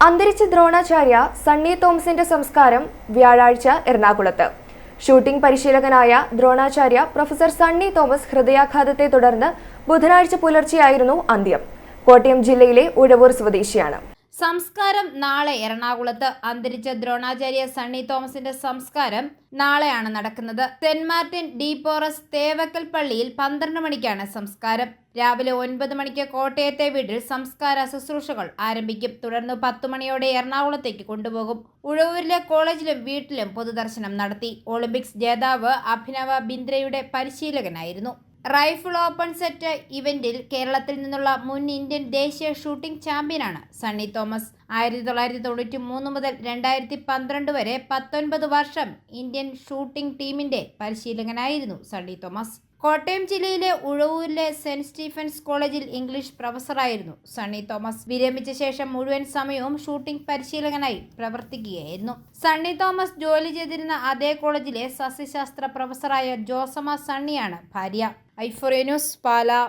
അന്തരിച്ച ദ്രോണാചാര്യ സണ്ണി തോമസിന്റെ സംസ്കാരം വ്യാഴാഴ്ച എറണാകുളത്ത്. ഷൂട്ടിംഗ് പരിശീലകനായ ദ്രോണാചാര്യ പ്രൊഫസർ സണ്ണി തോമസ് ഹൃദയാഘാതത്തെ തുടർന്ന് ബുധനാഴ്ച പുലർച്ചെയായിരുന്നു അന്ത്യം. കോട്ടയം ജില്ലയിലെ ഉഴവൂർ സ്വദേശിയാണ്. സംസ്കാരം നാളെ എറണാകുളത്ത്. അന്തരിച്ച ദ്രോണാചാര്യ സണ്ണി തോമസിന്റെ സംസ്കാരം നാളെയാണ് നടക്കുന്നത്. Saint Martin D porous Thevakkal പള്ളിയിൽ 12 മണിക്കാണ് സംസ്കാരം. രാവിലെ 9 മണിക്ക് കോട്ടയത്തെ വീട്ടിൽ സംസ്കാര ശുശ്രൂഷകൾ ആരംഭിക്കും. തുടർന്ന് 10 മണിയോടെ എറണാകുളത്തേക്ക് കൊണ്ടുപോകും. ഉഴവൂരിലെ കോളേജിലും വീട്ടിലും പൊതുദർശനം നടത്തി. ഒളിമ്പിക്സ് ജേതാവ് അഭിനവ ബിന്ദ്രയുടെ പരിശീലകനായിരുന്നു. റൈഫിൾ ഓപ്പൺ സെറ്റ് ഇവന്റിൽ കേരളത്തിൽ നിന്നുള്ള മുൻ ഇന്ത്യൻ ദേശീയ ഷൂട്ടിംഗ് ചാമ്പ്യനാണ് സണ്ണി തോമസ്. 1993 മുതൽ 2012 വരെ 19 വർഷം ഇന്ത്യൻ ഷൂട്ടിംഗ് ടീമിന്റെ പരിശീലകനായിരുന്നു സണ്ണി തോമസ്. കോട്ടയം ജില്ലയിലെ ഉഴവൂരിലെ സെന്റ് സ്റ്റീഫൻസ് കോളേജിൽ ഇംഗ്ലീഷ് പ്രൊഫസറായിരുന്നു സണ്ണി തോമസ്. വിരമിച്ച ശേഷം മുഴുവൻ സമയവും ഷൂട്ടിംഗ് പരിശീലകനായി പ്രവർത്തിക്കുകയായിരുന്നു. സണ്ണി തോമസ് ജോലി ചെയ്തിരുന്ന അതേ കോളേജിലെ സസ്യശാസ്ത്ര പ്രൊഫസറായ ജോസമ്മ സണ്ണിയാണ് ഭാര്യ. ഐഫോറിയ ന്യൂസ്, പാലാ.